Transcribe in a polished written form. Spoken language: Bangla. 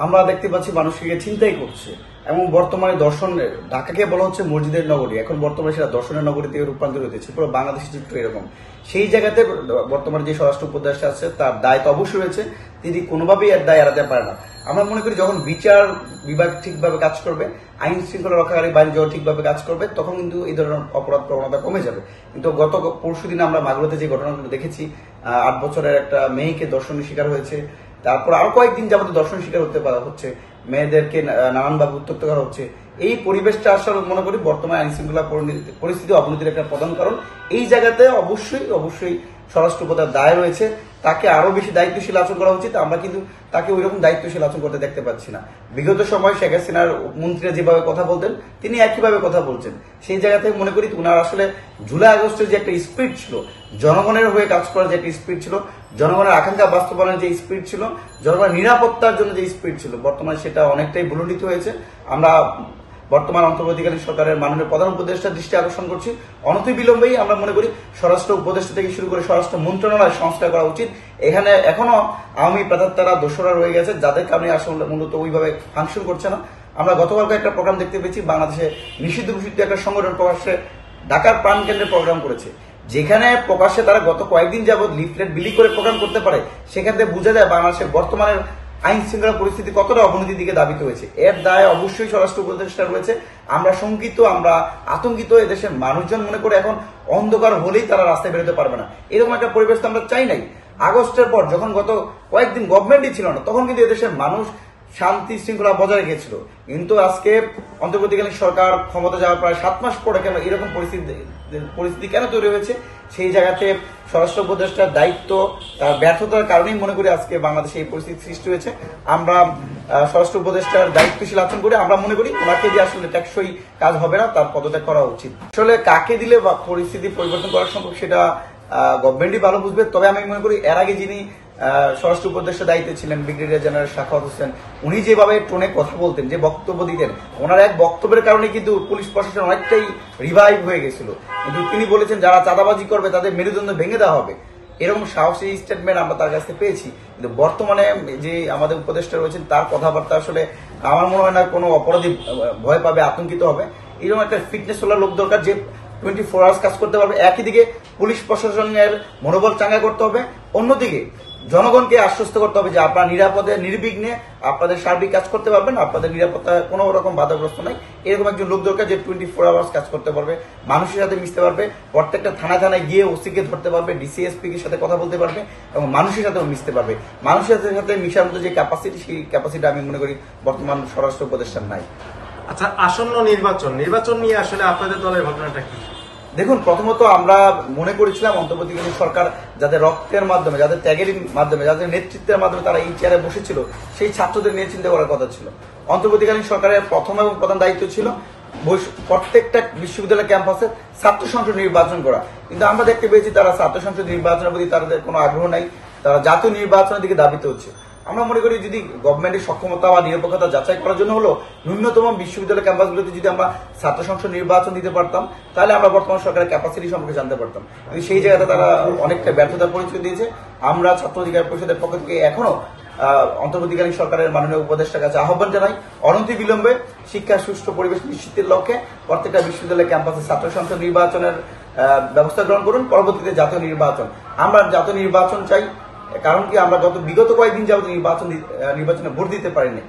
আমরা দেখতে পাচ্ছি মানুষকে চিন্তাই করছে এবং বর্তমানে দর্শন ঢাকাকে বলা হচ্ছে মসজিদের নগরী, এখন বর্তমানে সেটা দর্শনের নগরীতে রূপান্তরিত হয়েছে। পুরো বাংলাদেশের চিত্র এরকম। সেই জায়গাতে বর্তমানে যে স্বরাষ্ট্র উপদেষ্টা আছে তার দায় তো অবশ্যই রয়েছে, তিনি কোনোভাবেই এর দায় এড়াতে পারে না। আমরা মনে করি যখন বিচার বিভাগ ঠিকভাবে কাজ করবে, আইন শৃঙ্খলা রক্ষাকারী বাহিনী যখন ঠিকভাবে কাজ করবে, তখন কিন্তু এই ধরনের অপরাধ প্রবণতা কমে যাবে। কিন্তু গত পরশুদিন আমরা মাগুরাতে যে ঘটনাগুলো দেখেছি, 8 বছরের একটা মেয়েকে ধর্ষণের শিকার হয়েছে, তারপর আরো কয়েকদিন যাবত দর্শন শিকার হচ্ছে, মেয়েদেরকে নানানভাবে উত্ত্যক্ত করা হচ্ছে। এই পরিবেশটা আসলে মনে করি বর্তমানে আইন শৃঙ্খলা পরিস্থিতি অবনতির একটা প্রধান কারণ। এই জায়গাতে অবশ্যই স্বরাষ্ট্র উপদেষ্টার দায় রয়েছে, তাকে আরো বেশি দায়িত্বশীল আচরণ করা উচিত। আমরা কিন্তু তাকে ওই রকম দায়িত্বশীল আচরণ করতে দেখতে পাচ্ছি না। বিগত সময় শেখ হাসিনার মন্ত্রীরা যেভাবে কথা বলতেন, তিনি একইভাবে কথা বলছেন। সেই জায়গা থেকে মনে করি উনার আসলে জুলাই আগস্টের যে একটা স্পিরিট ছিল, জনগণের হয়ে কাজ করার যে একটা স্পিরিট ছিল, জনগণের আকাঙ্ক্ষা বাস্তবায়নের যে স্পিরিট ছিল, জনগণের নিরাপত্তার জন্য যে স্পিরিট ছিল, বর্তমানে সেটা অনেকটাই ভুলুণ্ঠিত হয়েছে। আমরা বর্তমান অন্তর্বর্তীকালীন সরকারের মাননীয় প্রধান উপদেষ্টার দৃষ্টি আকর্ষণ করছি, অনতিবিলম্বেই আমরা মনে করি স্বরাষ্ট্র উপদেষ্টা থেকে শুরু করে স্বরাষ্ট্র মন্ত্রণালয় সংস্কার করা উচিত। এখানে এখনো আওয়ামী প্রেতাত্মারা দোষরা রয়ে গেছে, যাদের কারণে আসলে মূলত ওইভাবে ফাংশন করছে না। আমরা গতকালকে একটা প্রোগ্রাম দেখতে পেয়েছি, বাংলাদেশে নিষিদ্ধ ঘোষিত একটা সংগঠন প্রকাশ্যে ঢাকার প্রাণকেন্দ্রে প্রোগ্রাম করেছে, যেখানে প্রকাশ্যে তারা গত কয়েকদিন যাবৎ লিফলেট বিলি করে প্রোগ্রাম করতে পারে। সেখান থেকে বোঝা যায় বাংলাদেশের বর্তমানের আইন শৃঙ্খলা পরিস্থিতি কতটা অবনতির দিকে ধাবিত হয়েছে। এর দায় অবশ্যই স্বরাষ্ট্র উপদেষ্টা রয়েছে। আমরা শঙ্কিত, আমরা আতঙ্কিত। এদেশের মানুষজন মনে করে এখন অন্ধকার হলেই তারা রাস্তায় বেরোতে পারবে না, এরকম একটা পরিবেশ তো আমরা চাই নাই। আগস্টের পর যখন গত কয়েকদিন গভর্নমেন্টই ছিল না, তখন কিন্তু এদেশের মানুষ শান্তি শৃঙ্খলা বজায় রেখেছিল। কিন্তু আজকে অন্তর্বর্তীকালীন সরকার ক্ষমতা যাওয়ার প্রায় 7 মাস পরে কেন এরকম পরিস্থিতি কেন তৈরি হয়েছে? সেই জায়গাতে স্বরাষ্ট্র উপদেষ্টার দায়িত্ব, তার ব্যর্থতার কারণেই মনে করি আজকে বাংলাদেশে এই পরিস্থিতি সৃষ্টি হয়েছে। আমরা স্বরাষ্ট্র উপদেষ্টার দায়িত্বশীল আচরণ করে আমরা মনে করি ওনাকে যে আসলে টেকসই কাজ হবে না, তার পদত্যাগ করা উচিত। আসলে কাকে দিলে পরিস্থিতি পরিবর্তন করা সম্ভব সেটা গভর্নমেন্টই ভালো বুঝবে। তবে আমি মনে করি এর আগে যিনি স্বরাষ্ট্র উপদেষ্টার দায়িত্বে ছিলেন ব্রিগেডিয়ার জেনারেল সাখাওয়াত হোসেন, উনি যেভাবে টোনে কথা বলতেন, যে বক্তব্য দিতেন, ওনার এক বক্তব্যের কারণে কিন্তু পুলিশ প্রশাসন অনেকটাই রিভাইভ হয়ে গেছিল। কিন্তু তিনি বলেছেন যারা চাঁদাবাজি করবে তাদের মেরুদণ্ড ভেঙে দেওয়া হবে, এরকম সাহসী স্টেটমেন্ট আমরা তার কাছ থেকে পেয়েছি। কিন্তু বর্তমানে যে আমাদের উপদেষ্টা রয়েছেন, তার কথাবার্তা আসলে আমার মনে হয় না কোনো অপরাধী ভয় পাবে, আতঙ্কিত হবে। এরকম একটা ফিটনেস হওয়ার লোক দরকার, যে 24 আওয়ার্স কাজ করতে পারবে। একই দিকে পুলিশ প্রশাসনের মনোবল চাঙ্গা করতে হবে, অন্যদিকে জনগণকে আশ্বস্ত করতে হবে যে আপনারা নিরাপদে নির্বিঘ্নে আপনাদের সার্বিক কাজ করতে পারবেন, আপনাদের নিরাপত্তা কোনো রকম বাধাগ্রস্ত নাই। এরকম একজন লোক দরকার যে 24 আওয়ার্স কাজ করতে পারবে, মানুষের সাথে মিশতে পারবে, প্রত্যেকটা থানায় গিয়ে ওসিকে ধরতে পারবে, ডিসিএসপি এর সাথে কথা বলতে পারবে এবং মানুষের সাথেও মিশতে পারবে। মানুষের সাথে মিশার মতো যে ক্যাপাসিটি, সেই ক্যাপাসিটি আমি মনে করি বর্তমান স্বরাষ্ট্র উপদেষ্টার নাই। আচ্ছা, আসন্ন নির্বাচন নিয়ে আসলে আপনাদের দলের ভাবনাটা কি? দেখুন, প্রথমত আমরা মনে করেছিলাম অন্তর্বর্তীকালীন সরকার যাদের রক্তের মাধ্যমে, যাদের ত্যাগের মাধ্যমে, যাদের নেতৃত্বের মাধ্যমে তারা এই চেয়ারে বসেছিল, সেই ছাত্রদের নিয়ে চিন্তা করার কথা ছিল। অন্তর্বর্তীকালীন সরকারের প্রথম এবং প্রধান দায়িত্ব ছিল প্রত্যেকটা বিশ্ববিদ্যালয় ক্যাম্পাসে ছাত্র সংসদ নির্বাচন করা। কিন্তু আমরা দেখতে পেয়েছি তারা ছাত্র সংসদ নির্বাচনের প্রতি তাদের কোনো আগ্রহ নাই, তারা জাতীয় নির্বাচনের দিকে ধাবিত হচ্ছে। আমরা মনে করি যদি গভর্নমেন্টের সক্ষমতা বা নিরপেক্ষতা যাচাই করার জন্য হলো ন্যূনতম বিশ্ববিদ্যালয় ক্যাম্পাসগুলোতে যদি আমরা ছাত্র সংসদ নির্বাচন দিতে পারতাম, তাহলে আমরা বর্তমান সরকারের ক্যাপাসিটি সম্পর্কে জানতে পারতাম। কিন্তু সেই জায়গাতে তারা অনেকটা ব্যর্থতার পরিচয় দিয়েছে। আমরা ছাত্র অধিকার পরিষদের পক্ষ থেকে এখনো অন্তর্বর্তীকালীন সরকারের মাননীয় উপদেষ্টার কাছে আহ্বান জানাই, অনতিবিলম্বে শিক্ষার সুষ্ঠু পরিবেশ নিশ্চিতের লক্ষ্যে প্রত্যেকটা বিশ্ববিদ্যালয় ক্যাম্পাসে ছাত্র সংসদ নির্বাচনের ব্যবস্থা গ্রহণ করুন। পরবর্তীতে জাতীয় নির্বাচন, আমরা জাতীয় নির্বাচন চাই। কারণ কি, আমরা বিগত কয়েকদিন যাবত নির্বাচনে ভোট দিতে পারিনি।